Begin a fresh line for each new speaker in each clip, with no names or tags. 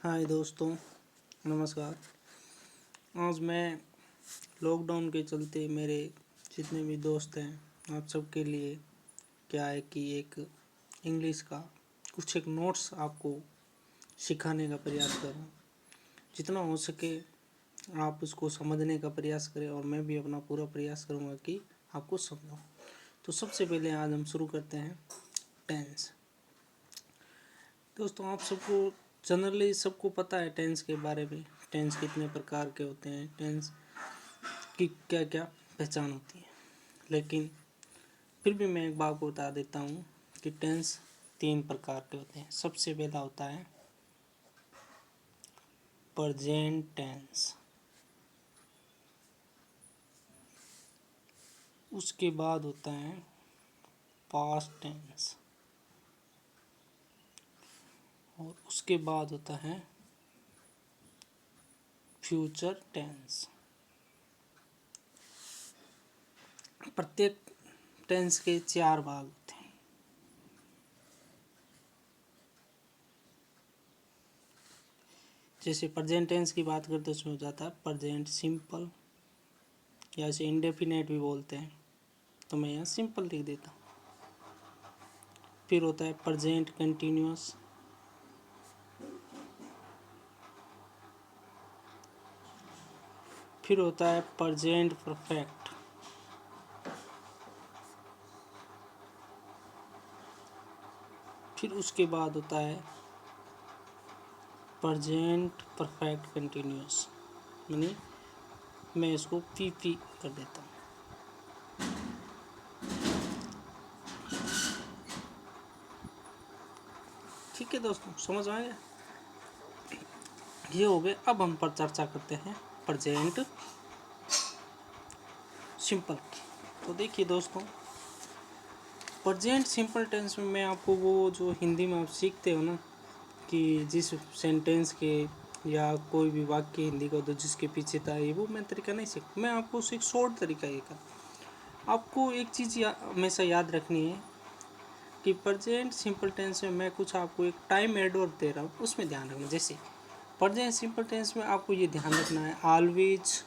हाय दोस्तों, नमस्कार। आज मैं लॉकडाउन के चलते मेरे जितने भी दोस्त हैं आप सबके लिए क्या है कि एक इंग्लिश का कुछ एक नोट्स आपको सिखाने का प्रयास करूं। जितना हो सके आप उसको समझने का प्रयास करें और मैं भी अपना पूरा प्रयास करूंगा कि आपको समझाऊं। तो सबसे पहले आज हम शुरू करते हैं टेंस। दोस्तों, आप सबको जनरली सबको पता है टेंस के बारे में। टेंस कितने प्रकार के होते हैं, टेंस की क्या क्या पहचान होती है। लेकिन फिर भी मैं एक बात को बता देता हूँ कि टेंस 3 प्रकार के होते हैं। सबसे पहला होता है प्रेजेंट टेंस, उसके बाद होता है पास्ट टेंस और उसके बाद होता है फ्यूचर टेंस। प्रत्येक टेंस के 4 भाग होते हैं। जैसे प्रेजेंट टेंस की बात करते उसमें हो जाता है प्रेजेंट सिंपल, या इसे इंडेफिनेट भी बोलते हैं, तो मैं यहाँ सिंपल लिख देता हूँ। फिर होता है प्रेजेंट कंटिन्यूअस, फिर होता है प्रेजेंट परफेक्ट, फिर उसके बाद होता है प्रेजेंट परफेक्ट कंटिन्यूअस, यानी मैं इसको पी कर देता हूँ। ठीक है दोस्तों, समझ में आया? ये हो गए। अब हम पर चर्चा करते हैं प्रेजेंट सिंपल की। तो देखिए दोस्तों, प्रेजेंट सिंपल टेंस में मैं आपको वो जो हिंदी में आप सीखते हो ना कि जिस सेंटेंस के या कोई भी वाक्य हिंदी का तो जिसके पीछे था, ये वो मैं तरीका नहीं सीख। मैं आपको उसे एक शॉर्ट तरीका ये कर। आपको एक चीज़ हमेशा याद रखनी है कि प्रेजेंट सिंपल टेंस में मैं कुछ आपको एक टाइम एडवर्ब दे रहा हूँ, उसमें ध्यान रखना। जैसे प्रेजेंट सिंपल टेंस में आपको ये ध्यान रखना है always,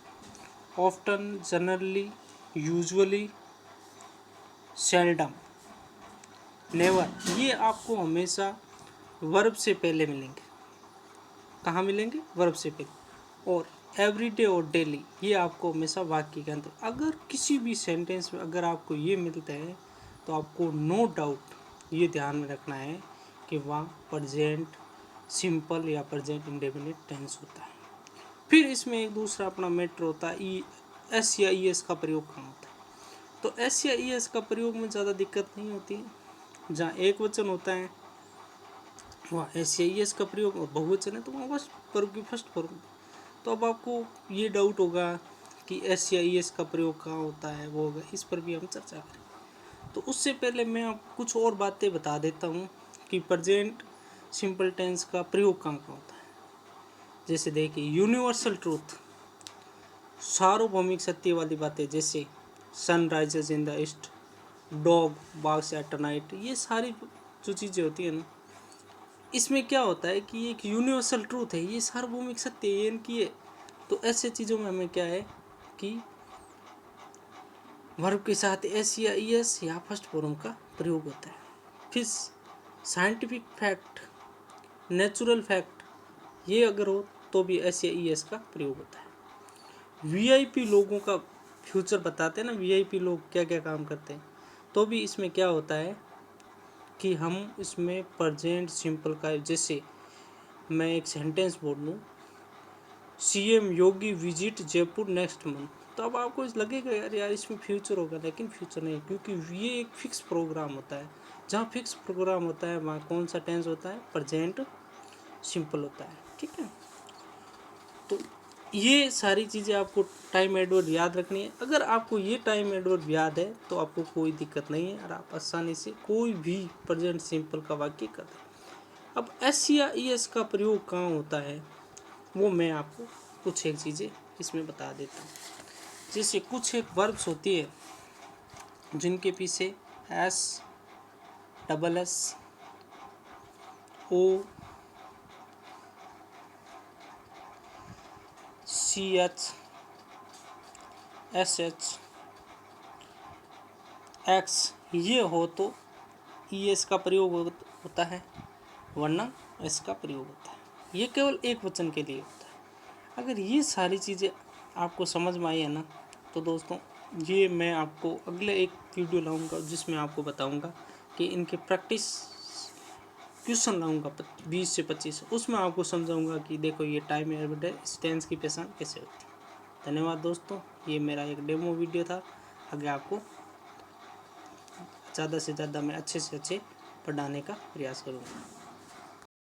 often, generally, usually, seldom, never, ये आपको हमेशा वर्ब से पहले मिलेंगे। कहाँ मिलेंगे? वर्ब से पहले। और एवरीडे और डेली, ये आपको हमेशा वाक्य के अंदर। अगर किसी भी सेंटेंस में अगर आपको ये मिलता है तो आपको नो डाउट ये ध्यान में रखना है कि वहाँ प्रेजेंट सिंपल या प्रेजेंट इंडेफिनिट टेंस होता है। फिर इसमें एक दूसरा अपना मैटर होता है एस या ई एस का प्रयोग कहाँ होता है। तो एस या ई एस का प्रयोग में ज़्यादा दिक्कत नहीं होती है। जहाँ एक वचन होता है वहाँ एस या ई एस का प्रयोग, और बहुवचन है तो वहाँ बस वर्ब की फर्स्ट फॉर्म। तो अब आपको ये डाउट होगा कि एस या ई एस का प्रयोग कहाँ होता है, वो होगा, इस पर भी हम चर्चा करें। तो उससे पहले मैं आपको कुछ और बातें बता देता हूँ कि प्रेजेंट सिंपल टेंस का प्रयोग कहाँ कहाँ होता है। जैसे देखिए यूनिवर्सल ट्रूथ, सार्वभौमिक सत्य वाली बातें, जैसे sun rises in the east, dog barks at night, ये सारी जो चीज़ें होती है ना, इसमें क्या होता है कि एक यूनिवर्सल ट्रूथ है, ये सार्वभौमिक सत्य है इनकी है। तो ऐसे चीज़ों में हमें क्या है कि वर्ब के साथ एस या ई एस या फर्स्ट फॉर्म का प्रयोग होता है। फिर साइंटिफिक फैक्ट, नेचुरल फैक्ट, ये अगर हो तो भी एस या ई एस का प्रयोग होता है। वीआईपी लोगों का फ्यूचर बताते हैं ना, वीआईपी लोग क्या क्या काम करते हैं, तो भी इसमें क्या होता है कि हम इसमें प्रेजेंट सिंपल का, जैसे मैं एक सेंटेंस बोल लूँ सीएम योगी विजिट जयपुर नेक्स्ट मंथ, तो अब आपको लगेगा यार इसमें फ्यूचर होगा, लेकिन फ्यूचर नहीं, क्योंकि ये एक फिक्स प्रोग्राम होता है। जहाँ फिक्स प्रोग्राम होता है वहाँ कौन सा टेंस होता है? प्रेजेंट सिंपल होता है। ठीक है, तो ये सारी चीज़ें आपको टाइम एडवर्ब याद रखनी है। अगर आपको ये टाइम एडवर्ब याद है तो आपको कोई दिक्कत नहीं है और आप आसानी से कोई भी प्रेजेंट सिंपल का वाक्य कर दें। अब एस या ई एस का प्रयोग कहाँ होता है वो मैं आपको कुछ एक चीज़ें इसमें बता देता हूँ। जैसे कुछ एक वर्ब्स होती है जिनके पीछे एस, डबल एस, ओ, CH SH X ये हो तो ES का प्रयोग होता है, वरना S का प्रयोग होता है। ये केवल एक वचन के लिए होता है। अगर ये सारी चीज़ें आपको समझ में आई है ना, तो दोस्तों ये मैं आपको अगले एक वीडियो लाऊंगा जिसमें आपको बताऊंगा कि इनके प्रैक्टिस क्वेश्चन लाऊंगा 20 से 25, उसमें आपको समझाऊंगा कि देखो ये टाइम एडवर्टाइज टेंस की पहचान कैसे होती है। धन्यवाद दोस्तों, ये मेरा एक डेमो वीडियो था। आगे आपको ज़्यादा से ज़्यादा मैं अच्छे से अच्छे पढ़ाने का प्रयास करूँगा।